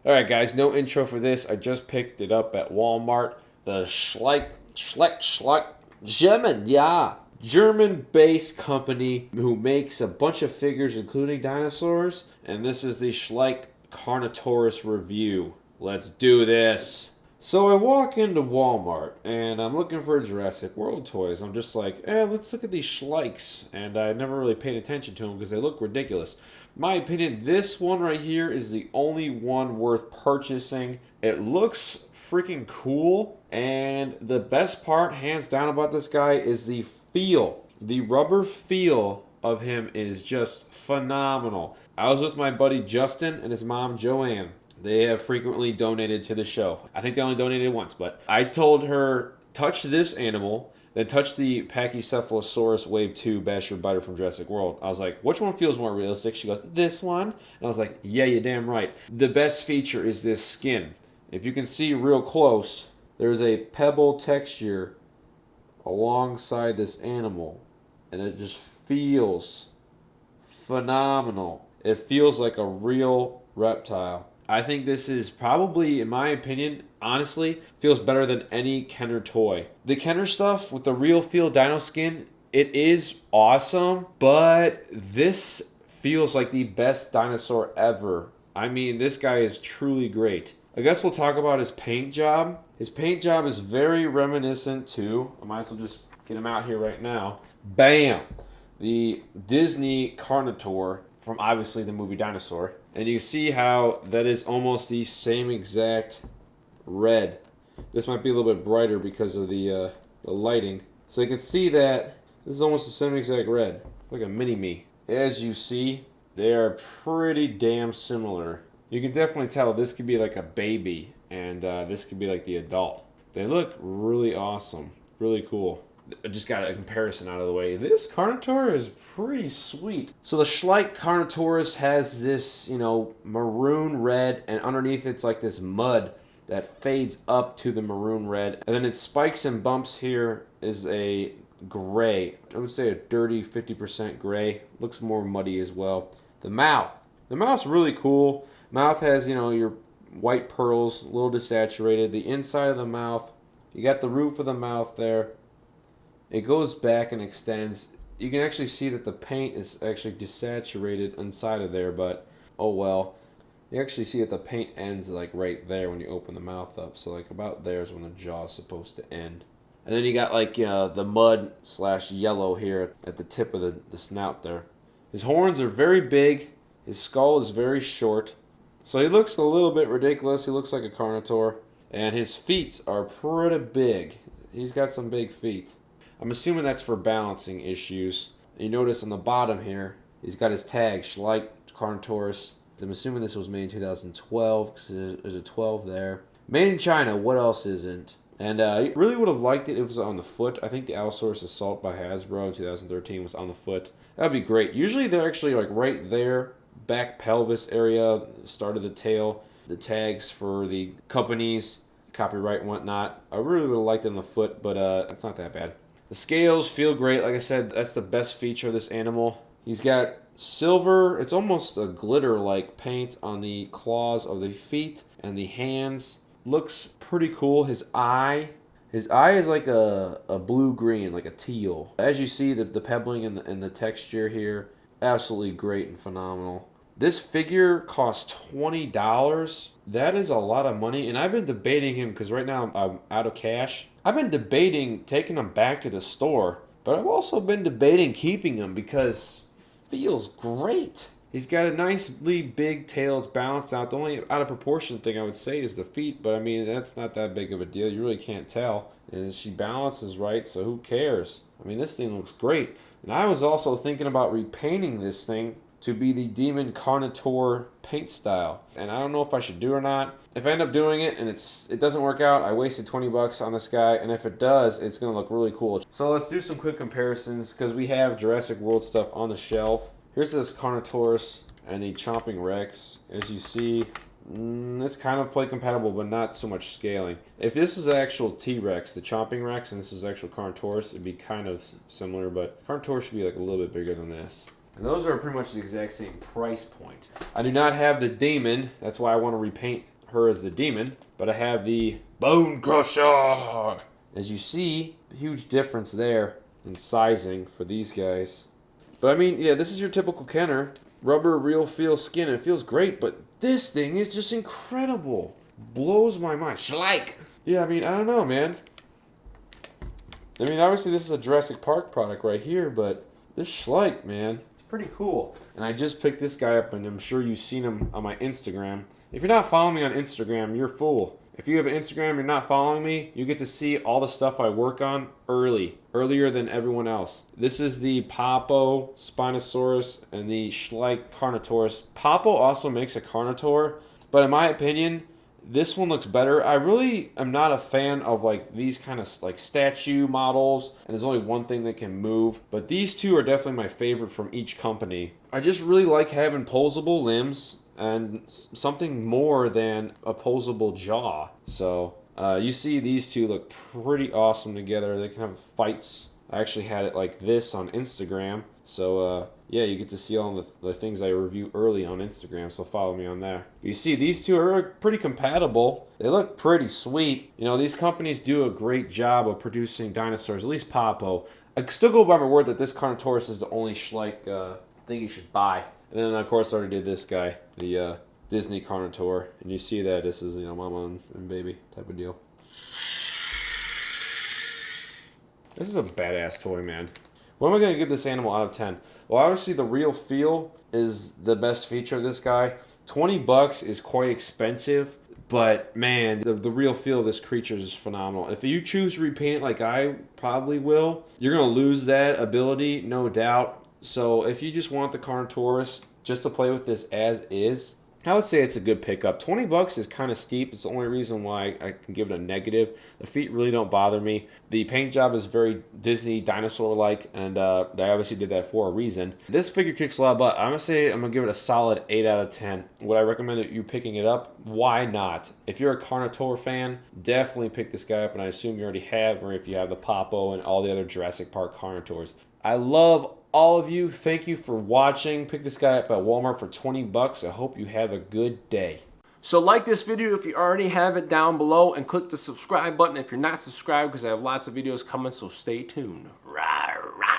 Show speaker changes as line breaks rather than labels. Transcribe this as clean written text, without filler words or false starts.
Alright guys, no intro for this. I just picked it up at Walmart. The Schleich German, yeah. German-based company who makes a bunch of figures including dinosaurs. And this is the Schleich CARNOTAURUS review. Let's do this. So I walk into Walmart and I'm looking for Jurassic World toys. I'm just like, let's look at these Schleichs. And I never really paid attention to them because they look ridiculous. My opinion, this one right here is the only one worth purchasing. It looks freaking cool. And the best part, hands down, about this guy is the feel. The rubber feel of him is just phenomenal. I was with my buddy Justin and his mom Joanne. They have frequently donated to the show. I think they only donated once, but I told her, touch this animal, then touch the Pachycephalosaurus Wave 2 Basher Biter from Jurassic World. I was like, which one feels more realistic? She goes, this one. And I was like, yeah, you're damn right. The best feature is this skin. If you can see real close, there's a pebble texture alongside this animal, and it just feels phenomenal. It feels like a real reptile. I think this is probably, in my opinion, honestly, feels better than any Kenner toy. The Kenner stuff with the real feel dino skin, it is awesome, but this feels like the best dinosaur ever. I mean, this guy is truly great. I guess we'll talk about his paint job. His paint job is very reminiscent to, I might as well just get him out here right now. Bam! The Disney Carnotaur from obviously the movie Dinosaur. And you see how that is almost the same exact red. This might be a little bit brighter because of the lighting. So you can see that this is almost the same exact red. Like a mini-me. As you see, they are pretty damn similar. You can definitely tell this could be like a baby and this could be like the adult. They look really awesome. Really cool. I just got a comparison out of the way. This Carnotaur is pretty sweet. So the Schleich CARNOTAURUS has this, maroon red, and underneath it's like this mud that fades up to the maroon red. And then its spikes and bumps here is a gray. I would say a dirty 50% gray. Looks more muddy as well. The mouth. The mouth's really cool. Mouth has, your white pearls, a little desaturated. The inside of the mouth, you got the roof of the mouth there. It goes back and extends. You can actually see that the paint is actually desaturated inside of there, but oh well. You actually see that the paint ends like right there when you open the mouth up. So like about there is when the jaw is supposed to end. And then you got like the mud / yellow here at the tip of the snout there. His horns are very big. His skull is very short. So he looks a little bit ridiculous. He looks like a Carnotaur. And his feet are pretty big. He's got some big feet. I'm assuming that's for balancing issues. And you notice on the bottom here, he's got his tag, Schleich CARNOTAURUS. I'm assuming this was made in 2012, because there's a 12 there. Made in China, what else isn't? And I really would have liked it if it was on the foot. I think the Allosaurus Assault by Hasbro in 2013 was on the foot. That would be great. Usually they're actually like right there, back pelvis area, start of the tail, the tags for the companies, copyright and whatnot. I really would have liked it on the foot, but it's not that bad. The scales feel great. Like I said, that's the best feature of this animal. He's got silver, it's almost a glitter-like paint on the claws of the feet and the hands. Looks pretty cool. His eye is like a blue-green, like a teal. As you see, the pebbling and the texture here, absolutely great and phenomenal. This figure costs $20. That is a lot of money, and I've been debating him because right now I'm out of cash. I've been debating taking him back to the store, but I've also been debating keeping him because he feels great. He's got a nicely big tail. It's balanced out. The only out of proportion thing I would say is the feet, but I mean, that's not that big of a deal. You really can't tell. And she balances right, so who cares? I mean, this thing looks great. And I was also thinking about repainting this thing to be the Demon Carnotaur paint style. And I don't know if I should do it or not. If I end up doing it and it doesn't work out, I wasted $20 on this guy. And if it does, it's going to look really cool. So let's do some quick comparisons because we have Jurassic World stuff on the shelf. Here's this Carnotaurus and the Chomping Rex. As you see, it's kind of play compatible, but not so much scaling. If this is actual T-Rex, the Chomping Rex, and this is actual Carnotaurus, it'd be kind of similar, but Carnotaurus should be like a little bit bigger than this. And those are pretty much the exact same price point. I do not have the Demon. That's why I want to repaint her as the Demon. But I have the Bone Crusher. As you see, huge difference there in sizing for these guys. But I mean, yeah, this is your typical Kenner. Rubber, real feel skin. It feels great, but this thing is just incredible. Blows my mind. Schleich. Yeah, I mean, I don't know, man. I mean, obviously this is a Jurassic Park product right here, but this Schleich, man, it's pretty cool. And I just picked this guy up, and I'm sure you've seen him on my Instagram. If you're not following me on Instagram, you're a fool. If you have an Instagram and you're not following me, you get to see all the stuff I work on earlier than everyone else. This is the Papo Spinosaurus and the Schleich CARNOTAURUS. Papo also makes a Carnotaur, but in my opinion, this one looks better. I really am not a fan of like these kind of like statue models, and there's only one thing that can move. But these two are definitely my favorite from each company. I just really like having posable limbs and something more than a posable jaw. So you see these two look pretty awesome together. They can have fights. I actually had it like this on Instagram. So yeah, you get to see all the things I review early on Instagram, so follow me on there. You see, these two are pretty compatible. They look pretty sweet. You know, these companies do a great job of producing dinosaurs, at least Papo. I still go by my word that this Carnotaurus is the only Schleich thing you should buy. And then, of course, I already did this guy, the Disney Carnotaur. And you see that this is, you know, mama and baby type of deal. This is a badass toy, man. What am I going to give this animal out of 10? Well, obviously, the real feel is the best feature of this guy. $20 is quite expensive, but, man, the real feel of this creature is phenomenal. If you choose to repaint it like I probably will, you're going to lose that ability, no doubt. So if you just want the Carnotaurus just to play with this as is, I would say it's a good pickup. $20 is kind of steep. It's the only reason why I can give it a negative. The feet really don't bother me. The paint job is very Disney dinosaur-like, and they obviously did that for a reason. This figure kicks a lot of butt. I'm going to give it a solid 8 out of 10. Would I recommend you picking it up? Why not? If you're a Carnotaur fan, definitely pick this guy up, and I assume you already have, or if you have the Papo and all the other Jurassic Park Carnotaurs. I love all of you. Thank you for watching. Pick this guy up at Walmart for $20. I hope you have a good day. So like this video if you already have it down below, and click the subscribe button if you're not subscribed, because I have lots of videos coming, so stay tuned. Rah, rah.